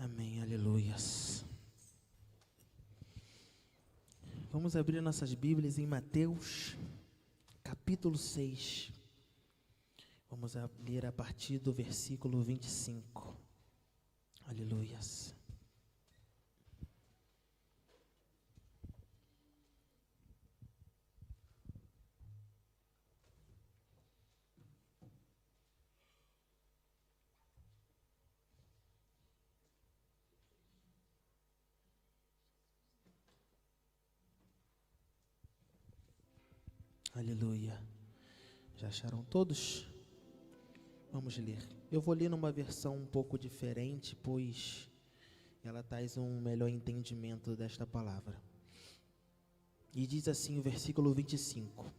Amém, aleluias. Vamos abrir nossas Bíblias em Mateus, capítulo 6. Vamos ler a partir do versículo 25. Aleluias. Aleluia. Já acharam todos? Vamos ler. Eu vou ler numa versão um pouco diferente, pois ela traz um melhor entendimento desta palavra. E diz assim o versículo 25: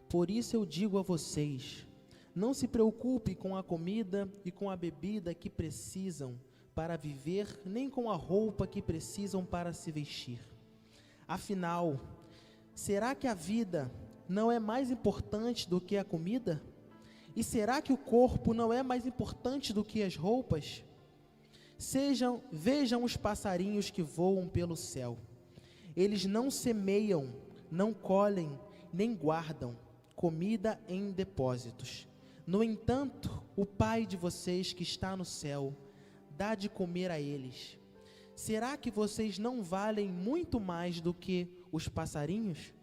Por isso eu digo a vocês, não se preocupe com a comida e com a bebida que precisam para viver, nem com a roupa que precisam para se vestir. Afinal, será que a vida não é mais importante do que a comida? E será que o corpo não é mais importante do que as roupas? Vejam os passarinhos que voam pelo céu. Eles não semeiam, não colhem, nem guardam comida em depósitos. No entanto, o Pai de vocês que está no céu dá de comer a eles. Será que vocês não valem muito mais do que os passarinhos?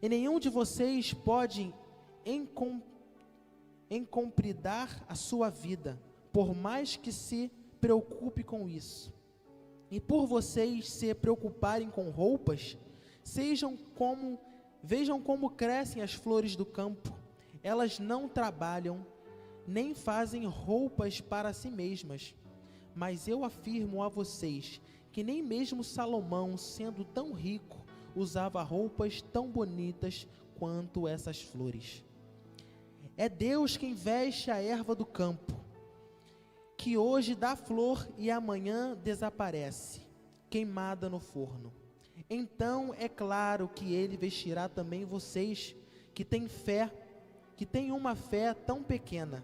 E nenhum de vocês pode encompridar a sua vida, por mais que se preocupe com isso. E por vocês se preocuparem com roupas, vejam como crescem as flores do campo. Elas não trabalham, nem fazem roupas para si mesmas. Mas eu afirmo a vocês que nem mesmo Salomão, sendo tão rico, usava roupas tão bonitas quanto essas flores. É Deus quem veste a erva do campo, que hoje dá flor e amanhã desaparece, queimada no forno. Então é claro que Ele vestirá também vocês, que têm uma fé tão pequena.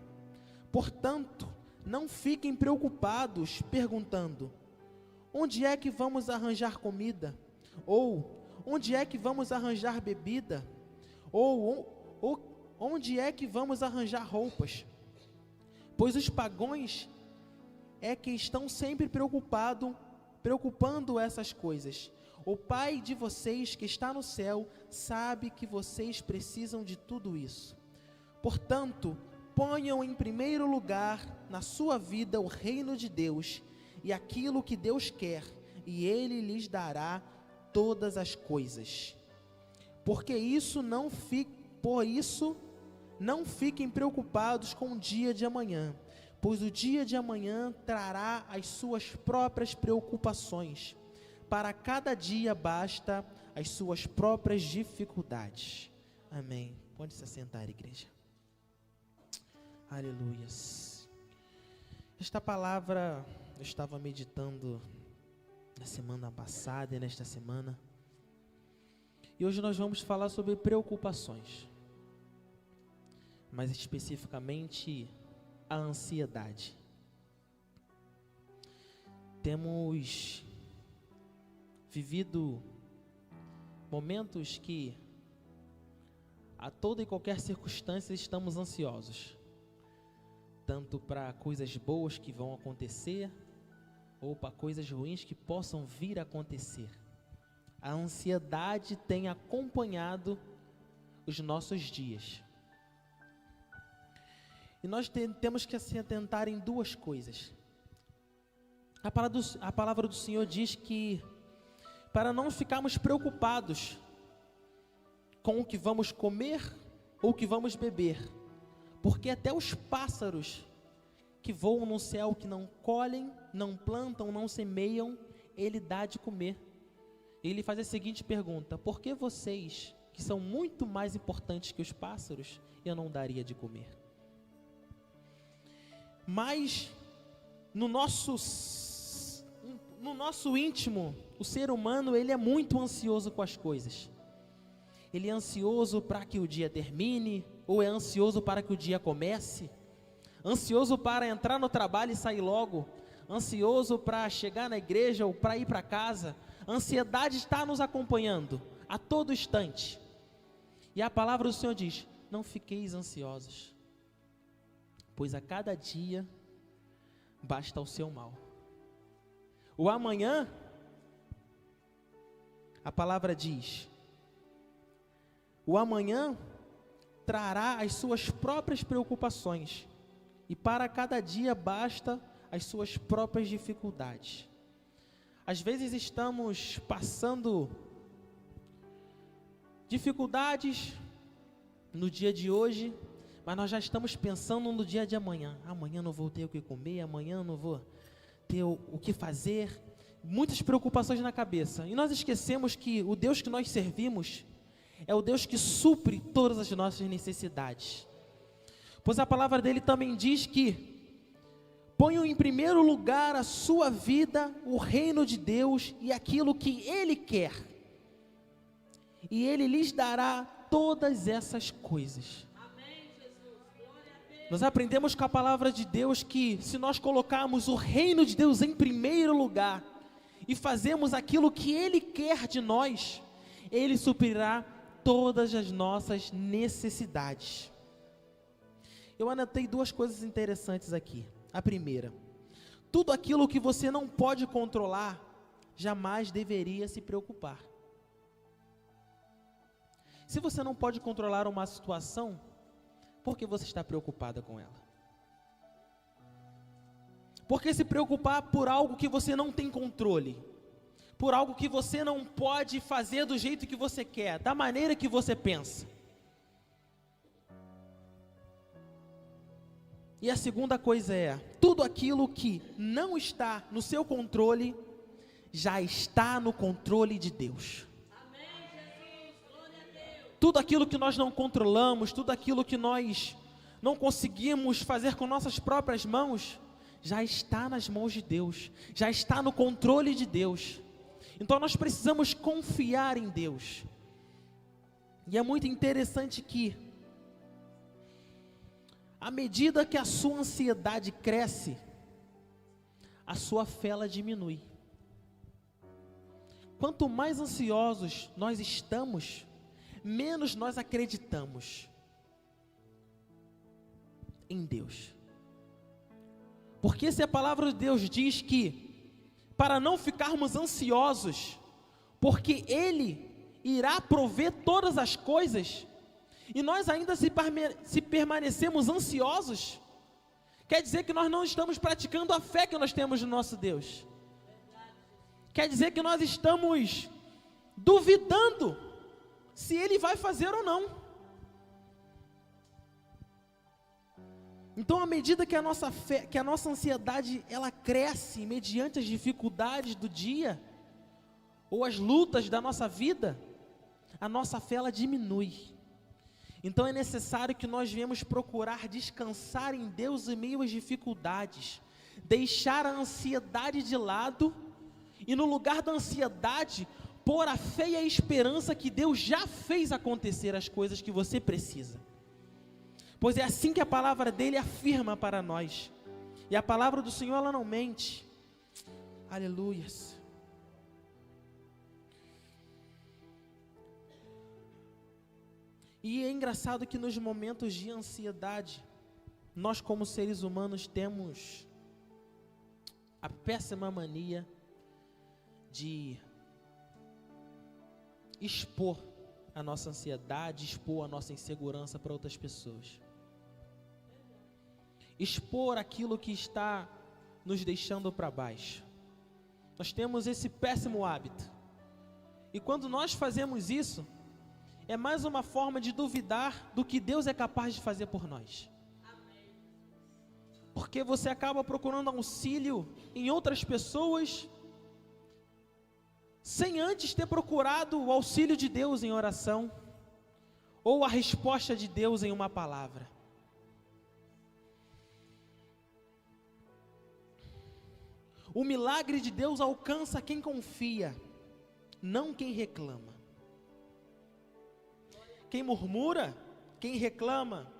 Portanto, não fiquem preocupados, perguntando: onde é que vamos arranjar comida? Ou onde é que vamos arranjar bebida? Ou onde é que vamos arranjar roupas? Pois os pagãos é que estão sempre preocupando essas coisas. O Pai de vocês que está no céu sabe que vocês precisam de tudo isso. Portanto, ponham em primeiro lugar na sua vida o reino de Deus e aquilo que Deus quer, e Ele lhes dará todas as coisas. Por isso não fiquem preocupados com o dia de amanhã, pois o dia de amanhã trará as suas próprias preocupações. Para cada dia basta as suas próprias dificuldades. Amém. Pode se assentar, igreja. Aleluias. Esta palavra eu estava meditando na semana passada e nesta semana. E hoje nós vamos falar sobre preocupações. Mais especificamente, a ansiedade. Temos vivido momentos que a toda e qualquer circunstância estamos ansiosos. Tanto para coisas boas que vão acontecer, ou para coisas ruins que possam vir a acontecer. A ansiedade tem acompanhado os nossos dias. E nós temos que se atentar em duas coisas. A palavra do Senhor diz que para não ficarmos preocupados com o que vamos comer ou o que vamos beber, porque até os pássaros que voam no céu, que não colhem, não plantam, não semeiam, Ele dá de comer. Ele faz a seguinte pergunta: por que vocês, que são muito mais importantes que os pássaros, eu não daria de comer? Mas no nosso íntimo, o ser humano, ele é muito ansioso com as coisas. Ele é ansioso para que o dia termine, ou é ansioso para que o dia comece, ansioso para entrar no trabalho e sair logo, ansioso para chegar na igreja ou para ir para casa. A ansiedade está nos acompanhando a todo instante. E a palavra do Senhor diz: não fiqueis ansiosos, pois a cada dia basta o seu mal. O amanhã, a palavra diz, o amanhã trará as suas próprias preocupações, e para cada dia basta as suas próprias dificuldades. Às vezes estamos passando dificuldades no dia de hoje, mas nós já estamos pensando no dia de amanhã. Amanhã não vou ter o que comer, amanhã não vou ter o que fazer. Muitas preocupações na cabeça. E nós esquecemos que o Deus que nós servimos é o Deus que supre todas as nossas necessidades. Pois a palavra dele também diz que ponham em primeiro lugar a sua vida, o reino de Deus e aquilo que ele quer. E ele lhes dará todas essas coisas. Nós aprendemos com a palavra de Deus que se nós colocarmos o reino de Deus em primeiro lugar e fazemos aquilo que ele quer de nós, ele suprirá todas as nossas necessidades. Eu anotei duas coisas interessantes aqui. A primeira, tudo aquilo que você não pode controlar, jamais deveria se preocupar. Se você não pode controlar uma situação, por que você está preocupada com ela? Por que se preocupar por algo que você não tem controle? Por algo que você não pode fazer do jeito que você quer, da maneira que você pensa? E a segunda coisa é, tudo aquilo que não está no seu controle, já está no controle de Deus. Tudo aquilo que nós não controlamos, tudo aquilo que nós não conseguimos fazer com nossas próprias mãos, já está nas mãos de Deus, já está no controle de Deus. Então nós precisamos confiar em Deus. E é muito interessante que, à medida que a sua ansiedade cresce, a sua fé ela diminui. Quanto mais ansiosos nós estamos, menos nós acreditamos em Deus. Porque se a palavra de Deus diz que, para não ficarmos ansiosos, porque Ele irá prover todas as coisas, e nós ainda se permanecemos ansiosos, quer dizer que nós não estamos praticando a fé que nós temos no nosso Deus. Quer dizer que nós estamos duvidando se Ele vai fazer ou não. Então, à medida que a nossa fé, que a nossa ansiedade, ela cresce mediante as dificuldades do dia, ou as lutas da nossa vida, a nossa fé ela diminui. Então é necessário que nós venhamos procurar descansar em Deus em meio às dificuldades, deixar a ansiedade de lado, e no lugar da ansiedade, pôr a fé e a esperança que Deus já fez acontecer as coisas que você precisa. Pois é assim que a palavra dele afirma para nós. E a palavra do Senhor ela não mente. Aleluias. E é engraçado que nos momentos de ansiedade, nós como seres humanos temos a péssima mania de expor a nossa ansiedade, expor a nossa insegurança para outras pessoas. Expor aquilo que está nos deixando para baixo. Nós temos esse péssimo hábito. E quando nós fazemos isso, é mais uma forma de duvidar do que Deus é capaz de fazer por nós. Porque você acaba procurando auxílio em outras pessoas, sem antes ter procurado o auxílio de Deus em oração, ou a resposta de Deus em uma palavra. O milagre de Deus alcança quem confia, não quem reclama. Quem murmura, quem reclama,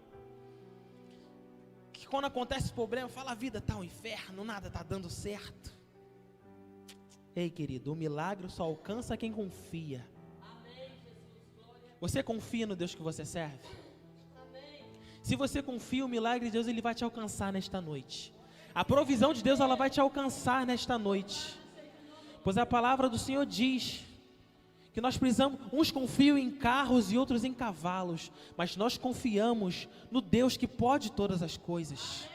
que quando acontece problema, fala, a vida está um inferno, nada está dando certo. Ei, querido, o milagre só alcança quem confia. Você confia no Deus que você serve? Se você confia, o milagre de Deus, ele vai te alcançar nesta noite. A provisão de Deus, ela vai te alcançar nesta noite. Pois a palavra do Senhor diz que nós precisamos, uns confiam em carros e outros em cavalos, mas nós confiamos no Deus que pode todas as coisas.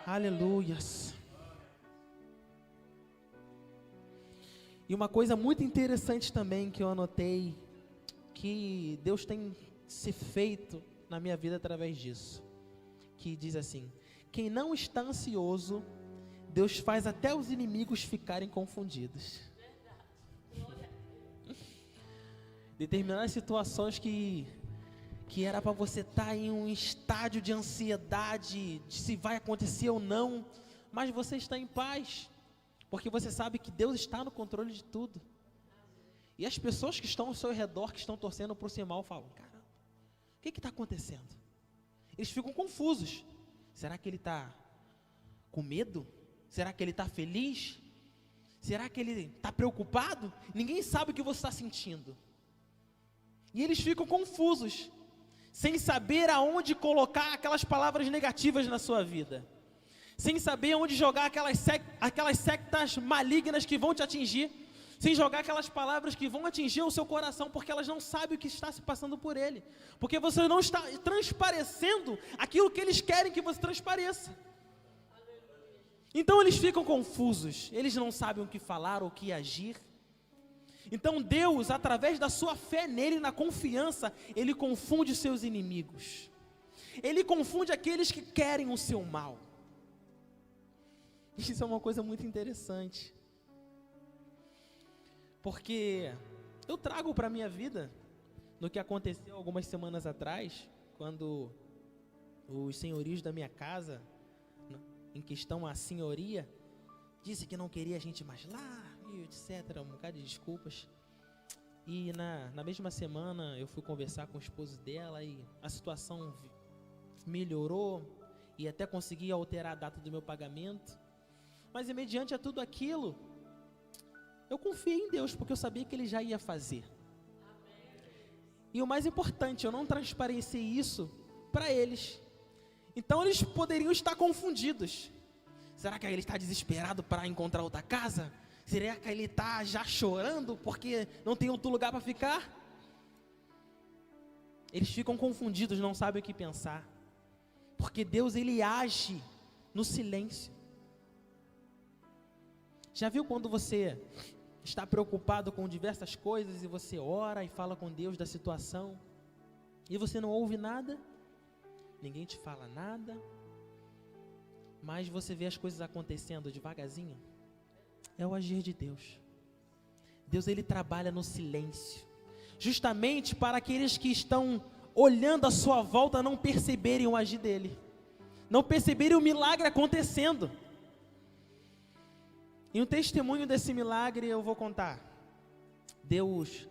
Aleluias. E uma coisa muito interessante também que eu anotei, que Deus tem se feito na minha vida através disso, que diz assim: quem não está ansioso, Deus faz até os inimigos ficarem confundidos. Determinadas situações que era para você estar em um estádio de ansiedade, de se vai acontecer ou não, mas você está em paz, porque você sabe que Deus está no controle de tudo. E as pessoas que estão ao seu redor, que estão torcendo por si mal, falam, caramba, o que está acontecendo? Eles ficam confusos. Será que ele está com medo? Será que ele está feliz? Será que ele está preocupado? Ninguém sabe o que você está sentindo. E eles ficam confusos, sem saber aonde colocar aquelas palavras negativas na sua vida, sem saber aonde jogar aquelas sectas malignas que vão te atingir, sem jogar aquelas palavras que vão atingir o seu coração, porque elas não sabem o que está se passando por ele, porque você não está transparecendo aquilo que eles querem que você transpareça. Então eles ficam confusos, eles não sabem o que falar ou o que agir. Então Deus, através da sua fé nele, na confiança, ele confunde os seus inimigos. Ele confunde aqueles que querem o seu mal. Isso é uma coisa muito interessante. Porque eu trago para a minha vida, no que aconteceu algumas semanas atrás, quando os senhorios da minha casa, em questão a senhoria, disse que não queria a gente mais lá, e etc, um bocado de desculpas. E na mesma semana eu fui conversar com o esposo dela e a situação melhorou e até consegui alterar a data do meu pagamento. Mas mediante a tudo aquilo, eu confiei em Deus, porque eu sabia que Ele já ia fazer. E o mais importante, eu não transparenciei isso para eles. Então eles poderiam estar confundidos. Será que ele está desesperado para encontrar outra casa? Será que ele está já chorando porque não tem outro lugar para ficar? Eles ficam confundidos, não sabem o que pensar. Porque Deus, ele age no silêncio. Já viu quando você está preocupado com diversas coisas e você ora e fala com Deus da situação e você não ouve nada? Ninguém te fala nada, mas você vê as coisas acontecendo devagarzinho? É o agir de Deus. Deus, ele trabalha no silêncio, justamente para aqueles que estão olhando à sua volta não perceberem o agir dele, não perceberem o milagre acontecendo. E um testemunho desse milagre eu vou contar. Deus,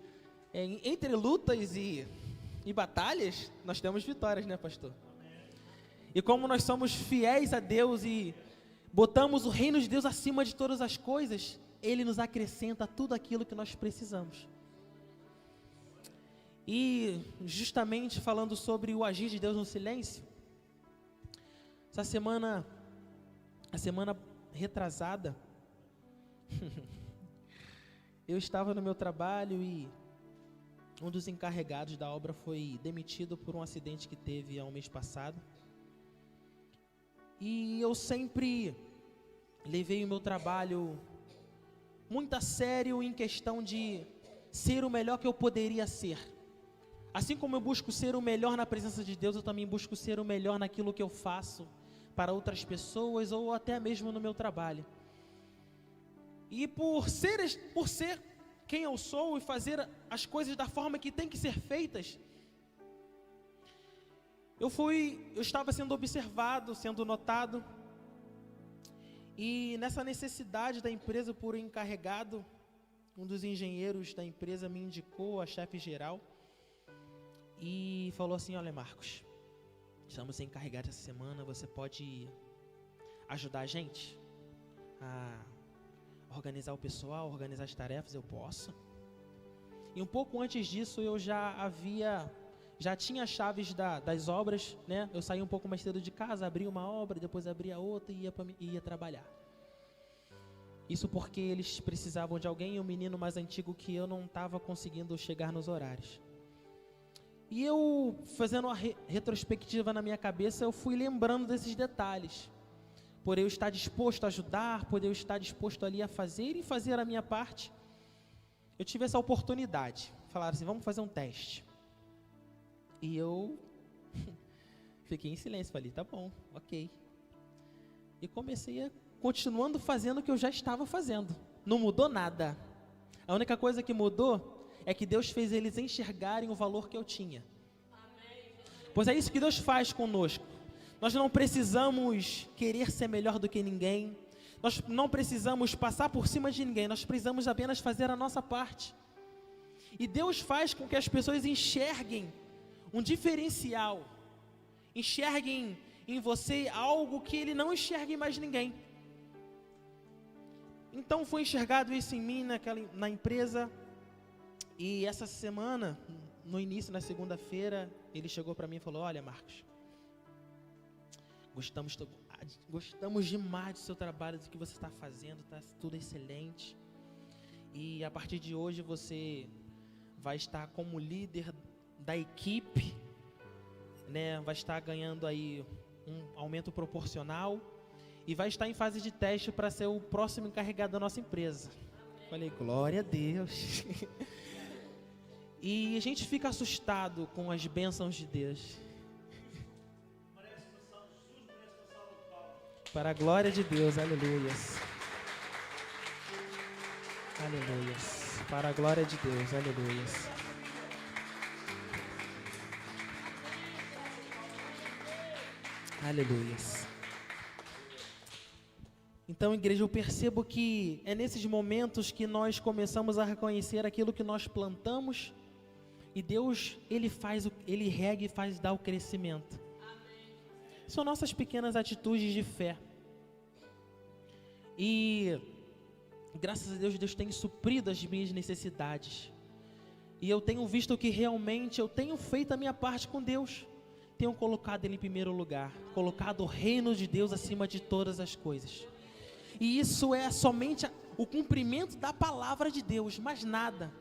entre lutas e batalhas, nós temos vitórias, né, pastor? E como nós somos fiéis a Deus e botamos o reino de Deus acima de todas as coisas, Ele nos acrescenta tudo aquilo que nós precisamos. E justamente falando sobre o agir de Deus no silêncio, essa semana, a semana retrasada, eu estava no meu trabalho e um dos encarregados da obra foi demitido por um acidente que teve há um mês passado. E eu sempre levei o meu trabalho muito a sério em questão de ser o melhor que eu poderia ser. Assim como eu busco ser o melhor na presença de Deus, eu também busco ser o melhor naquilo que eu faço para outras pessoas ou até mesmo no meu trabalho. E por ser quem eu sou e fazer as coisas da forma que tem que ser feitas, eu estava sendo observado, sendo notado, e nessa necessidade da empresa por encarregado, um dos engenheiros da empresa me indicou a chefe geral e falou assim: olha, Marcos, estamos encarregados essa semana, você pode ajudar a gente a organizar o pessoal, organizar as tarefas? Eu posso. E um pouco antes disso eu já tinha as chaves das obras, né? Eu saí um pouco mais cedo de casa, abri uma obra, depois abri a outra e ia trabalhar. Isso porque eles precisavam de alguém, e um menino mais antigo que eu não estava conseguindo chegar nos horários. E eu, fazendo uma retrospectiva na minha cabeça, eu fui lembrando desses detalhes. Por eu estar disposto a ajudar, por eu estar disposto ali a fazer e fazer a minha parte, eu tive essa oportunidade. Falaram assim, vamos fazer um teste. E eu fiquei em silêncio, falei, tá bom, ok. E comecei continuando fazendo o que eu já estava fazendo. Não mudou nada. A única coisa que mudou é que Deus fez eles enxergarem o valor que eu tinha. Pois é isso que Deus faz conosco. Nós não precisamos querer ser melhor do que ninguém. Nós não precisamos passar por cima de ninguém. Nós precisamos apenas fazer a nossa parte. E Deus faz com que as pessoas enxerguem um diferencial. Enxerguem em você algo que Ele não enxerga em mais ninguém. Então foi enxergado isso em mim, na empresa. E essa semana, no início, na segunda-feira, ele chegou para mim e falou, olha, Marcos, gostamos demais do seu trabalho, do que você está fazendo, está tudo excelente. E a partir de hoje você vai estar como líder da equipe, né? Vai estar ganhando aí um aumento proporcional e vai estar em fase de teste para ser o próximo encarregado da nossa empresa. Falei, glória a Deus. E a gente fica assustado com as bênçãos de Deus. Para a glória de Deus, aleluias. Aleluias. Para a glória de Deus, aleluias. Aleluias. Então, igreja, eu percebo que é nesses momentos que nós começamos a reconhecer aquilo que nós plantamos e Deus, Ele rega e faz dar o crescimento. São nossas pequenas atitudes de fé. E graças a Deus, Deus tem suprido as minhas necessidades. E eu tenho visto que realmente eu tenho feito a minha parte com Deus. Tenho colocado Ele em primeiro lugar, colocado o reino de Deus acima de todas as coisas. E isso é somente o cumprimento da palavra de Deus, mais nada.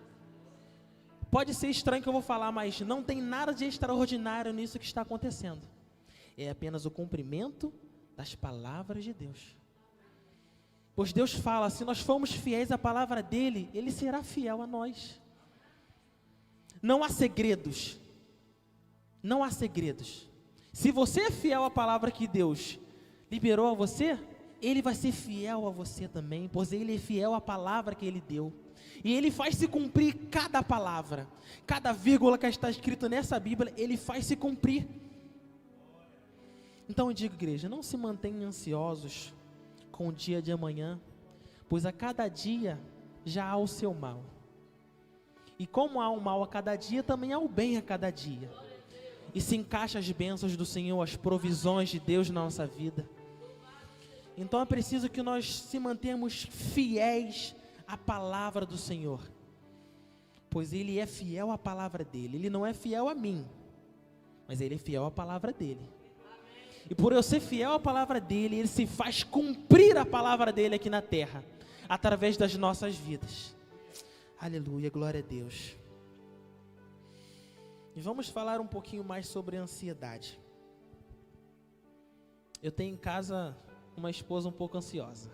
Pode ser estranho que eu vou falar, mas não tem nada de extraordinário nisso que está acontecendo. É apenas o cumprimento das palavras de Deus. Pois Deus fala, se nós formos fiéis à palavra dEle, Ele será fiel a nós. Não há segredos. Não há segredos. Se você é fiel à palavra que Deus liberou a você, Ele vai ser fiel a você também, pois Ele é fiel à palavra que Ele deu. E Ele faz se cumprir cada palavra, cada vírgula que está escrito nessa Bíblia, Ele faz se cumprir. Então eu digo, igreja, não se mantenham ansiosos com o dia de amanhã, pois a cada dia já há o seu mal. E como há o mal a cada dia, também há o bem a cada dia. E se encaixa as bênçãos do Senhor, as provisões de Deus na nossa vida. Então é preciso que nós se mantenhamos fiéis à palavra do Senhor, pois Ele é fiel à palavra dEle. Ele não é fiel a mim, mas Ele é fiel à palavra dEle. E por eu ser fiel à palavra dEle, Ele se faz cumprir a palavra dEle aqui na terra, através das nossas vidas. Aleluia, glória a Deus. E vamos falar um pouquinho mais sobre a ansiedade. Eu tenho em casa uma esposa um pouco ansiosa.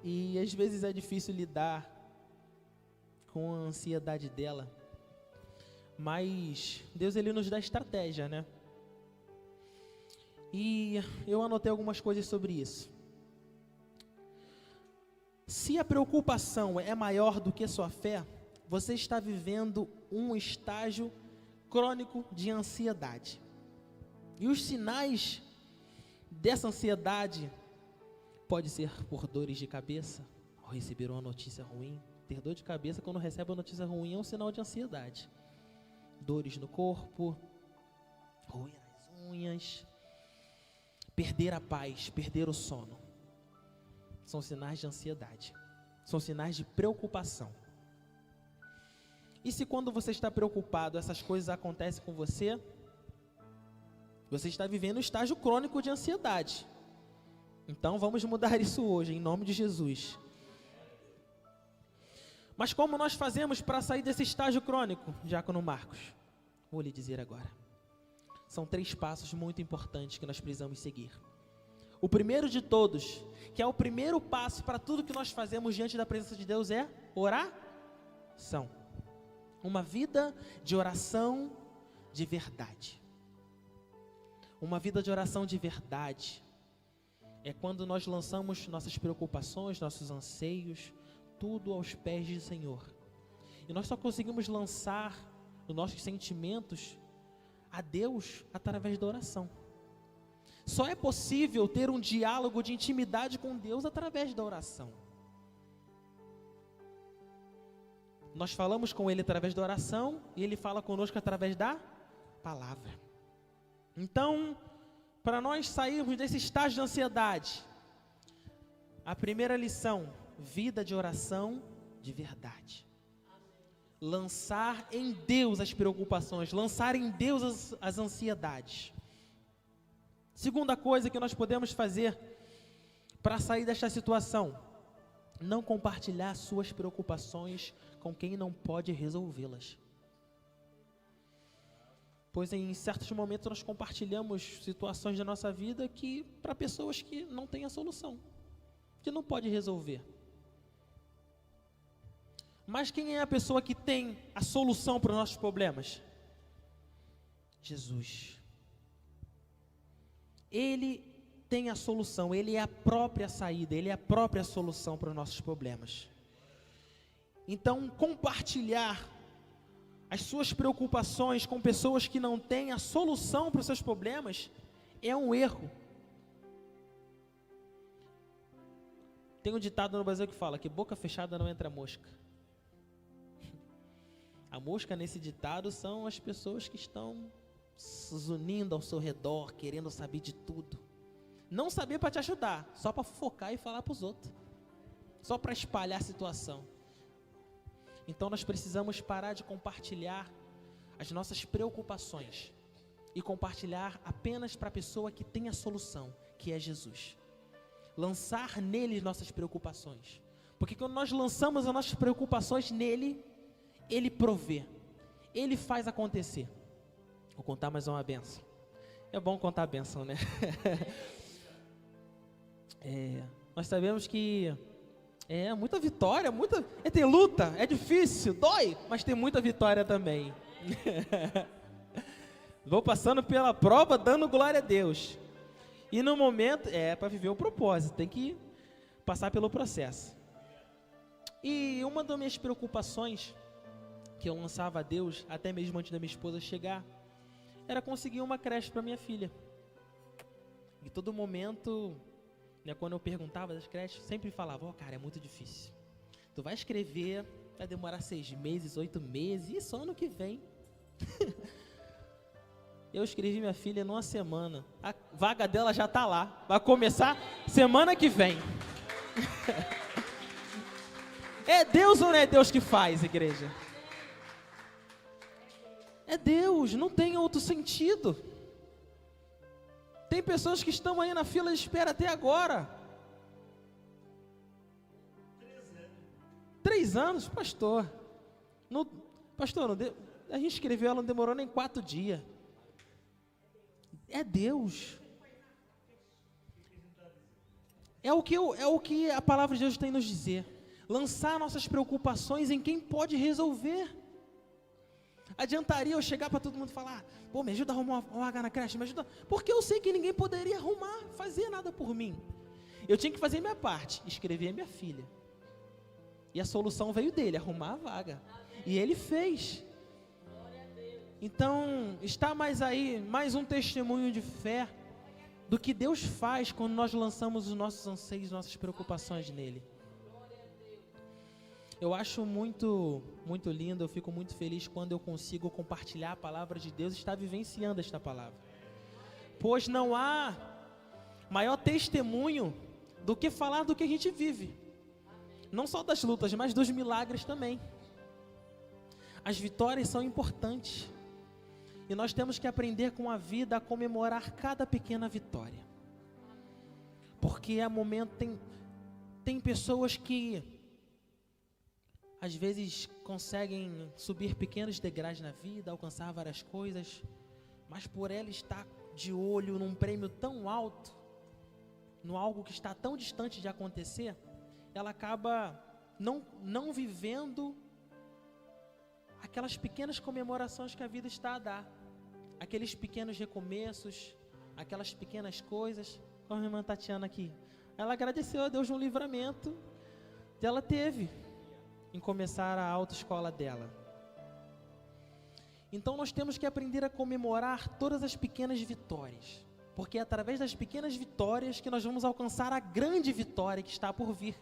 E às vezes é difícil lidar com a ansiedade dela. Mas Deus, Ele nos dá estratégia, né? E eu anotei algumas coisas sobre isso. Se a preocupação é maior do que sua fé, você está vivendo um estágio crônico de ansiedade. E os sinais dessa ansiedade pode ser por dores de cabeça, ao receber uma notícia ruim. Ter dor de cabeça quando recebe uma notícia ruim é um sinal de ansiedade. Dores no corpo, roer as unhas, perder a paz, perder o sono. São sinais de ansiedade, são sinais de preocupação. E se quando você está preocupado, essas coisas acontecem com você, você está vivendo um estágio crônico de ansiedade. Então vamos mudar isso hoje, em nome de Jesus. Mas como nós fazemos para sair desse estágio crônico, Diácono Marcos? Vou lhe dizer agora. São 3 passos muito importantes que nós precisamos seguir. O primeiro de todos, que é o primeiro passo para tudo que nós fazemos diante da presença de Deus, é oração. Uma vida de oração de verdade. Uma vida de oração de verdade é quando nós lançamos nossas preocupações, nossos anseios, tudo aos pés do Senhor. E nós só conseguimos lançar os nossos sentimentos a Deus através da oração. Só é possível ter um diálogo de intimidade com Deus através da oração. Nós falamos com Ele através da oração e Ele fala conosco através da palavra. Então, para nós sairmos desse estágio de ansiedade, a primeira lição, vida de oração de verdade. Lançar em Deus as preocupações, lançar em Deus as ansiedades. Segunda coisa que nós podemos fazer para sair desta situação, não compartilhar suas preocupações com quem não pode resolvê-las. Pois em certos momentos nós compartilhamos situações da nossa vida que para pessoas que não têm a solução, que não pode resolver. Mas quem é a pessoa que tem a solução para os nossos problemas? Jesus. Ele tem a solução, Ele é a própria saída, Ele é a própria solução para os nossos problemas. Então, compartilhar as suas preocupações com pessoas que não têm a solução para os seus problemas é um erro. Tem um ditado no Brasil que fala que boca fechada não entra mosca. A mosca nesse ditado são as pessoas que estão se unindo ao seu redor, querendo saber de tudo. Não saber para te ajudar, só para fofocar e falar para os outros. Só para espalhar a situação. Então nós precisamos parar de compartilhar as nossas preocupações e compartilhar apenas para a pessoa que tem a solução, que é Jesus. Lançar nele nossas preocupações. Porque quando nós lançamos as nossas preocupações nele, Ele provê, Ele faz acontecer. Vou contar mais uma bênção. É bom contar a bênção, né? Nós sabemos que muita vitória, tem luta, é difícil, dói, mas tem muita vitória também. Vou passando pela prova, dando glória a Deus. E no momento, para viver o propósito, tem que passar pelo processo. E uma das minhas preocupações, que eu lançava a Deus, até mesmo antes da minha esposa chegar, era conseguir uma creche para minha filha. E todo momento, quando eu perguntava das creches, sempre falava, cara, é muito difícil. Tu vai escrever, vai demorar 6 meses, 8 meses, e só ano que vem. Eu escrevi minha filha numa semana. A vaga dela já está lá. Vai começar semana que vem. É Deus ou não é Deus que faz, igreja? É Deus, não tem outro sentido. Tem pessoas que estão aí na fila de espera até agora. 3 anos, pastor. A gente escreveu, ela não demorou nem 4 dias. É Deus. É o que a palavra de Deus tem a nos dizer. Lançar nossas preocupações em quem pode resolver. Adiantaria eu chegar para todo mundo e falar, me ajuda a arrumar uma vaga na creche, me ajuda. Porque eu sei que ninguém poderia fazer nada por mim. Eu tinha que fazer minha parte, escrever a minha filha. E a solução veio dele, arrumar a vaga. E ele fez. Então, está mais um testemunho de fé do que Deus faz quando nós lançamos os nossos anseios, nossas preocupações nele. Eu acho muito lindo, eu fico muito feliz quando eu consigo compartilhar a palavra de Deus e estar vivenciando esta palavra. Pois não há maior testemunho do que falar do que a gente vive. Não só das lutas, mas dos milagres também. As vitórias são importantes. E nós temos que aprender com a vida a comemorar cada pequena vitória. Porque há momentos, tem pessoas que às vezes conseguem subir pequenos degraus na vida, alcançar várias coisas, mas por ela estar de olho num prêmio tão alto, no algo que está tão distante de acontecer, ela acaba não vivendo aquelas pequenas comemorações que a vida está a dar, aqueles pequenos recomeços, aquelas pequenas coisas. Como a irmã Tatiana aqui, ela agradeceu a Deus no livramento que ela teve em começar a autoescola dela. Então nós temos que aprender a comemorar todas as pequenas vitórias, porque é através das pequenas vitórias que nós vamos alcançar a grande vitória que está por vir.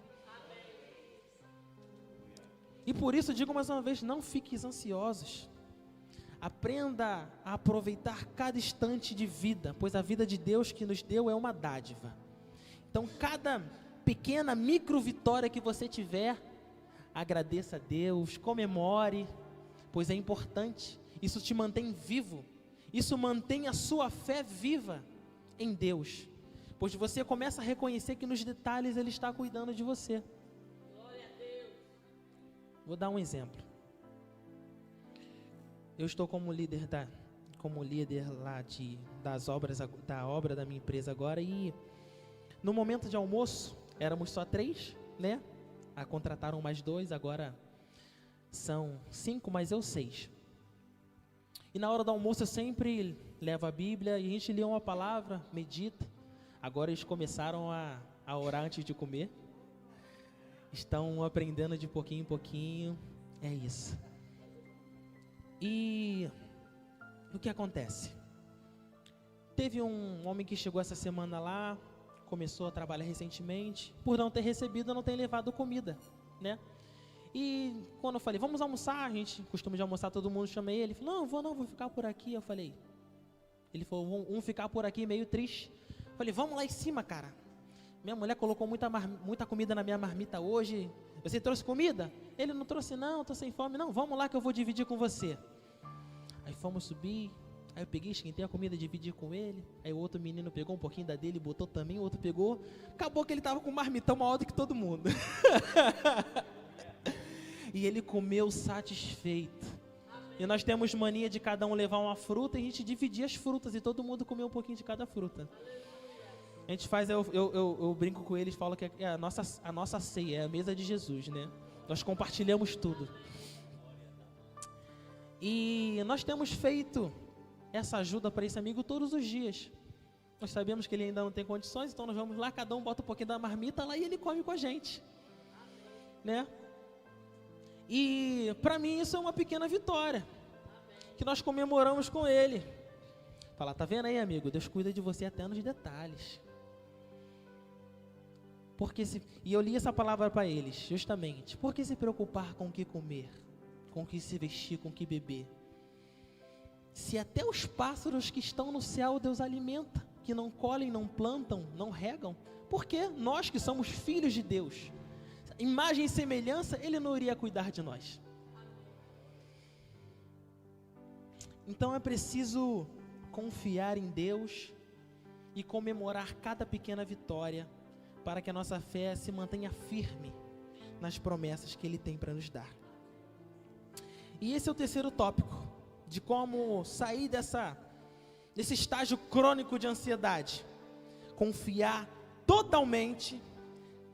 E por isso digo mais uma vez, não fiquem ansiosos. Aprenda a aproveitar cada instante de vida, pois a vida de Deus que nos deu é uma dádiva. Então cada pequena micro vitória que você tiver, agradeça a Deus, comemore, pois é importante. Isso te mantém vivo, isso mantém a sua fé viva em Deus, pois você começa a reconhecer que nos detalhes Ele está cuidando de você. Glória a Deus. Vou dar um exemplo. Eu estou como líder lá das obras, da obra da minha empresa agora, e no momento de almoço éramos só 3, né? Contrataram mais 2, agora são 5, mas eu 6. E na hora do almoço eu sempre levo a Bíblia e a gente lê uma palavra, medita. Agora eles começaram a orar antes de comer. Estão aprendendo de pouquinho em pouquinho. É isso. E o que acontece? Teve um homem que chegou essa semana lá, começou a trabalhar recentemente, por não ter recebido, não tem levado comida, né? E quando eu falei, vamos almoçar, a gente costuma de almoçar, todo mundo, chamei ele, ele falou, vou ficar por aqui. Eu falei, ele falou, vamos ficar por aqui, meio triste. Eu falei, vamos lá em cima, cara. Minha mulher colocou muita comida na minha marmita hoje. Você trouxe comida? Ele não trouxe não, estou sem fome. Não, vamos lá que eu vou dividir com você. Aí fomos subir. Aí eu peguei, esquentei a comida, dividi com ele. Aí o outro menino pegou um pouquinho da dele, botou também, o outro pegou. Acabou que ele estava com um marmitão maior do que todo mundo. E ele comeu satisfeito. E nós temos mania de cada um levar uma fruta e a gente dividir as frutas e todo mundo comer um pouquinho de cada fruta. A gente faz, eu brinco com eles, falo que é a nossa ceia, é a mesa de Jesus, né? Nós compartilhamos tudo. E nós temos feito essa ajuda para esse amigo todos os dias. Nós sabemos que ele ainda não tem condições, então nós vamos lá, cada um bota um pouquinho da marmita lá e ele come com a gente, né? E para mim isso é uma pequena vitória, que nós comemoramos com ele. Fala, tá vendo aí, amigo? Deus cuida de você até nos detalhes. E eu li essa palavra para eles, justamente. Por que se preocupar com o que comer, com o que se vestir, com o que beber? Se até os pássaros que estão no céu Deus alimenta, que não colhem, não plantam, não regam, por que nós que somos filhos de Deus, imagem e semelhança, Ele não iria cuidar de nós? Então é preciso confiar em Deus e comemorar cada pequena vitória, para que a nossa fé se mantenha firme nas promessas que Ele tem para nos dar. E esse é o terceiro tópico, de como sair desse estágio crônico de ansiedade. Confiar totalmente,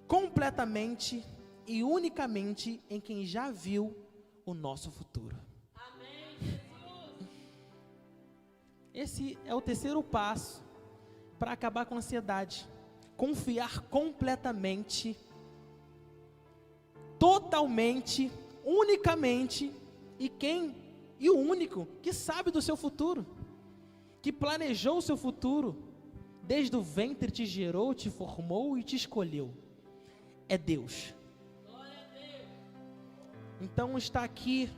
completamente e unicamente em quem já viu o nosso futuro. Amém, Jesus. Esse é o terceiro passo para acabar com a ansiedade. Confiar completamente, totalmente, unicamente e o único que sabe do seu futuro, que planejou o seu futuro, desde o ventre te gerou, te formou e te escolheu. É Deus. Então está aqui,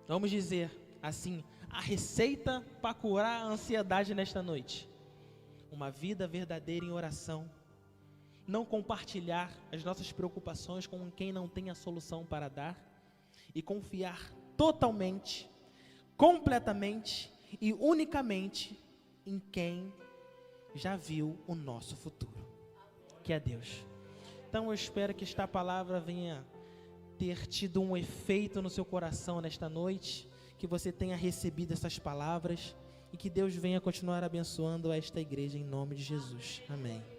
vamos dizer assim, a receita para curar a ansiedade nesta noite. Uma vida verdadeira em oração. Não compartilhar as nossas preocupações com quem não tem a solução para dar. E confiar totalmente, completamente e unicamente em quem já viu o nosso futuro, que é Deus. Então eu espero que esta palavra venha ter tido um efeito no seu coração nesta noite, que você tenha recebido essas palavras e que Deus venha continuar abençoando esta igreja em nome de Jesus. Amém.